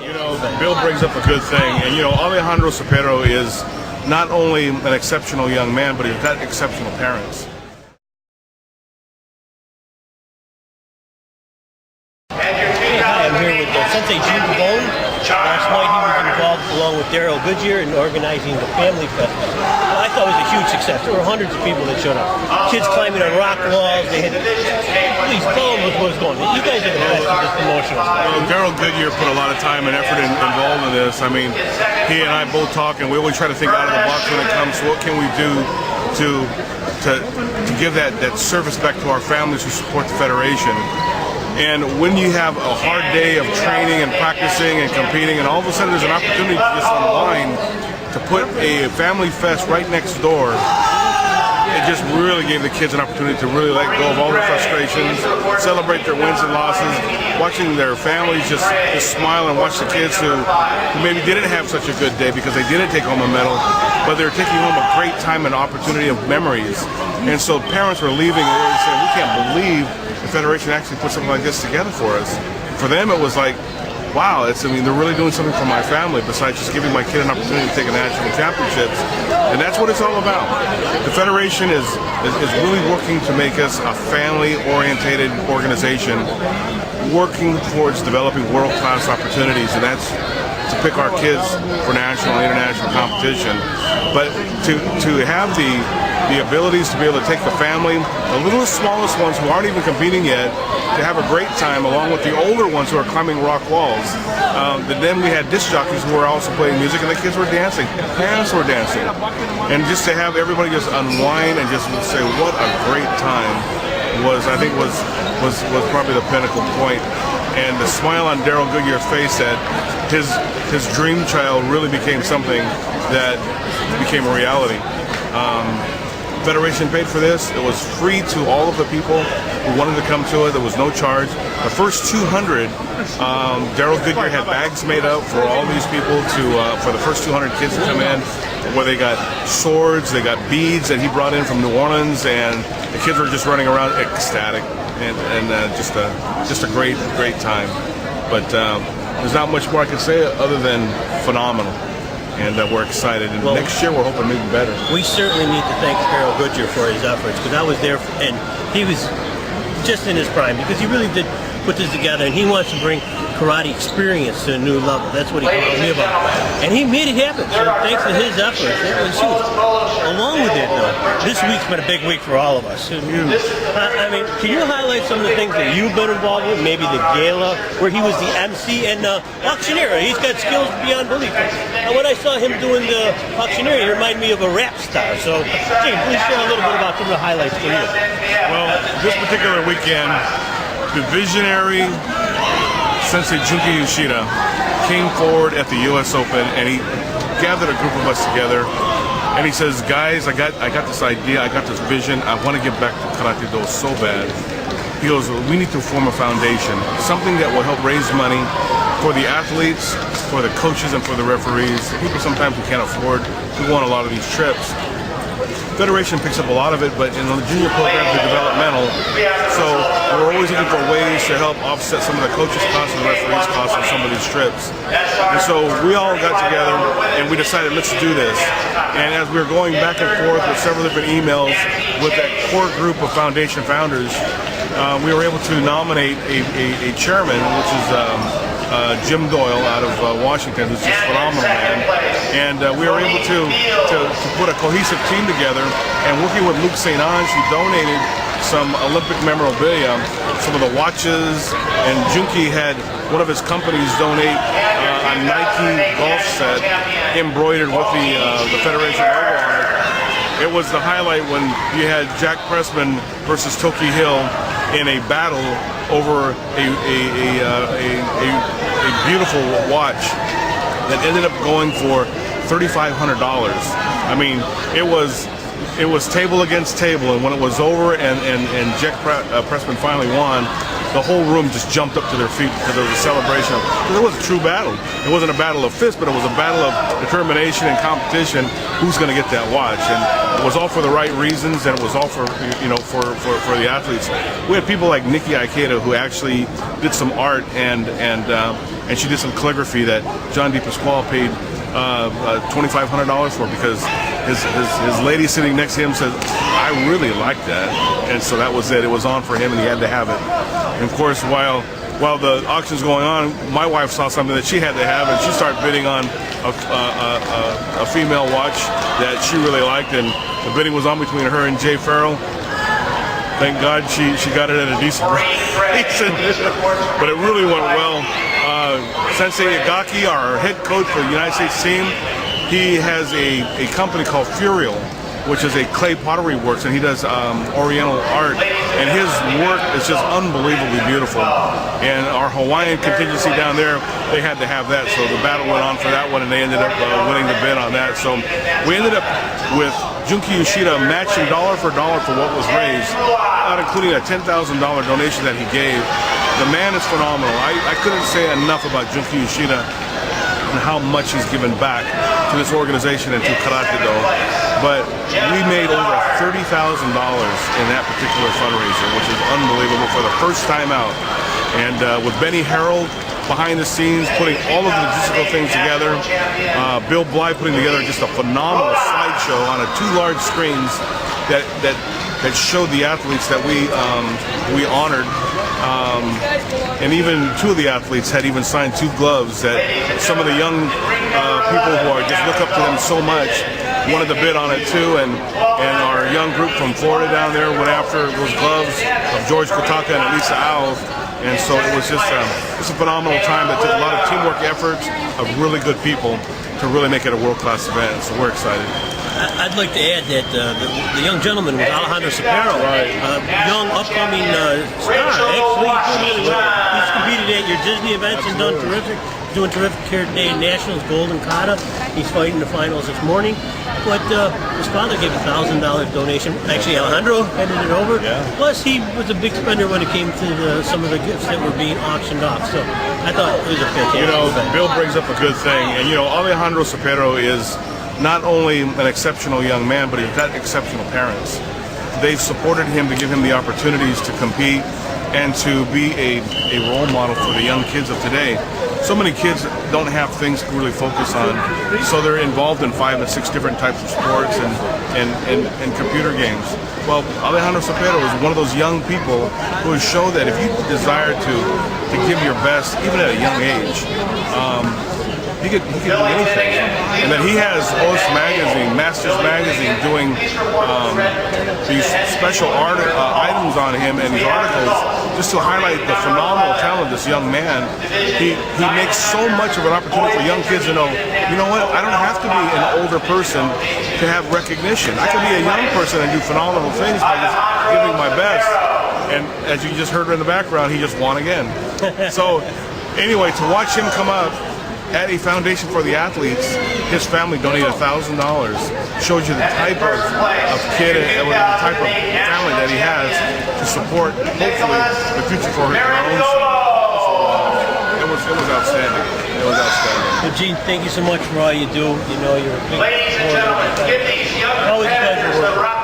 You know, Bill brings up a good thing, and you know, Alejandro Cepero is not only an exceptional young man, but he's got exceptional parents. Hey, hi, I'm here with Sensei Gene Tibon. Last night he was involved along with Daryl Goodyear in organizing the Family Festival. I thought it was a huge success. There were hundreds of people that showed up. Kids climbing on rock walls. They had, please tell them what was going on. You guys are the host of this promotional stuff. Well, Daryl Goodyear put a lot of time and effort involved in this. I mean, he and I both talk, and we always try to think out of the box when it comes to what can we do to give that service back to our families who support the Federation. And when you have a hard day of training and practicing and competing, and all of a sudden there's an opportunity to just online to put a family fest right next door, it just really gave the kids an opportunity to really let go of all their frustrations, celebrate their wins and losses, watching their families just smile and watch the kids who maybe didn't have such a good day because they didn't take home a medal, but they're taking home a great time and opportunity of memories. And so parents were leaving and they were saying, we can't believe the Federation actually put something like this together for us. For them, it was like, wow, I mean, they're really doing something for my family besides just giving my kid an opportunity to take a national championships. And that's what it's all about. The Federation is really working to make us a family-oriented organization working towards developing world-class opportunities, and that's to pick our kids for national and international competition. But to have the abilities to be able to take the family, the littlest, smallest ones who aren't even competing yet, to have a great time along with the older ones who are climbing rock walls. Then we had disc jockeys who were also playing music, and the kids were dancing, parents were dancing. And just to have everybody just unwind and just say what a great time was, I think was probably the pinnacle point. And the smile on Daryl Goodyear's face that his dream child really became something that became a reality. Federation paid for this. It was free to all of the people who wanted to come to it. There was no charge. The first 200, Daryl Goodyear had bags made up for all these people for the first 200 kids to come in, where they got swords, they got beads that he brought in from New Orleans, and the kids were just running around ecstatic and just a great time. But there's not much more I can say other than phenomenal. And we're excited. And well, next year we're hoping maybe better. We certainly need to thank Daryl Goodyear for his efforts, because I was there and he was just in his prime, because he really did put this together, and he wants to bring karate experience to a new level. That's what he called me about. And he made it happen. So thanks to his efforts, it was huge. Along with it, though, this week's been a big week for all of us. I mean, can you highlight some of the things that you've been involved with? Maybe the gala, where he was the MC, and auctioneer. He's got skills beyond belief. And when I saw him doing the auctioneer, he reminded me of a rap star. So, Gene, please share a little bit about some of the highlights for you. Well, this particular weekend, the visionary Sensei Yoshida came forward at the U.S. Open, and he gathered a group of us together, and he says, guys, I got this idea, I got this vision, I want to get back to Karate Do so bad. He goes, we need to form a foundation, something that will help raise money for the athletes, for the coaches, and for the referees, people sometimes who can't afford to go on a lot of these trips. Federation picks up a lot of it, but in the junior programs they're developmental, so we're always looking for ways to help offset some of the coaches' costs and the referees' costs on some of these trips. And so we all got together and we decided, let's do this. And as we were going back and forth with several different emails with that core group of foundation founders, we were able to nominate a chairman, which is Jim Doyle out of Washington, who's just a phenomenal man. And we were able to put a cohesive team together, and working with Luke St. Ange, who donated some Olympic memorabilia, some of the watches, and Junkie had one of his companies donate a Nike golf set embroidered with the Federation logo on it. It was the highlight when you had Jack Pressman versus Toki Hill in a battle over a beautiful watch that ended up going for $3,500. I mean, it was table against table, and when it was over and Jack Pressman finally won, the whole room just jumped up to their feet because there was a celebration. It was a true battle. It wasn't a battle of fists, but it was a battle of determination and competition. Who's going to get that watch? And it was all for the right reasons, and it was all for for the athletes. We had people like Nikki Ikeda who actually did some art, and she did some calligraphy that John DePasquale paid $2,500 for, because his lady sitting next to him said, "I really like that," and so that was it. It was on for him, and he had to have it. And of course, while the auction's going on, my wife saw something that she had to have, and she started bidding on a female watch that she really liked, and the bidding was on between her and Jay Farrell. Thank God she got it at a decent price, but it really went well. Sensei Igaki, our head coach for the United States team, he has a company called Furial, which is a clay pottery works, and he does Oriental art, and his work is just unbelievably beautiful. And our Hawaiian contingency down there, they had to have that, so the battle went on for that one, and they ended up winning the bid on that. So we ended up with Junki Yoshida matching dollar for what was raised, not including a $10,000 donation that he gave. The man is phenomenal. I couldn't say enough about Junki Yoshida and how much he's given back to this organization and to Karate Do. But we made over $30,000 in that particular fundraiser, which is unbelievable for the first time out. And with Benny Harold behind the scenes, putting all of the logistical things together, Bill Bly putting together just a phenomenal slideshow on two large screens that showed the athletes that we honored. And even two of the athletes had even signed 2 gloves that some of the young people who are just look up to them so much wanted to bid on it too, and our young group from Florida down there went after those gloves of George Kotaka and Elisa Alves. And so it was just a phenomenal time that took a lot of teamwork efforts of really good people to really make it a world-class event. So we're excited. I'd like to add that the young gentleman was Alejandro Cepero, young upcoming star. Actually, he's competed at your Disney events and done terrific. Doing terrific here today in Nationals, Golden Kata. He's fighting the finals this morning. But his father gave a $1,000 donation. Actually, Alejandro headed it over. Yeah. Plus, he was a big spender when it came to some of the gifts that were being auctioned off. So I thought it was a fantastic event. Bill brings up a good thing. And, Alejandro Cepero is not only an exceptional young man, but he's got exceptional parents. They've supported him to give him the opportunities to compete and to be a role model for the young kids of today. So many kids don't have things to really focus on, so they're involved in 5 and 6 different types of sports and computer games. Well, Alejandro Cepero is one of those young people who has shown that if you desire to give your best, even at a young age, he could do anything. And then he has Host Magazine, Masters Magazine, doing these special art items on him and these articles just to highlight the phenomenal talent of this young man. He makes so much of an opportunity for young kids to know, you know what, I don't have to be an older person to have recognition. I can be a young person and do phenomenal things by just giving my best. And as you just heard in the background, he just won again. So anyway, to watch him come up at a foundation for the athletes, his family donated $1,000. Shows you the type of kid and the type of family that he has to support, hopefully, the future for their own son. It was outstanding. It was outstanding. Well, Gene, thank you so much for all you do. You're a big supporter. Always a pleasure working.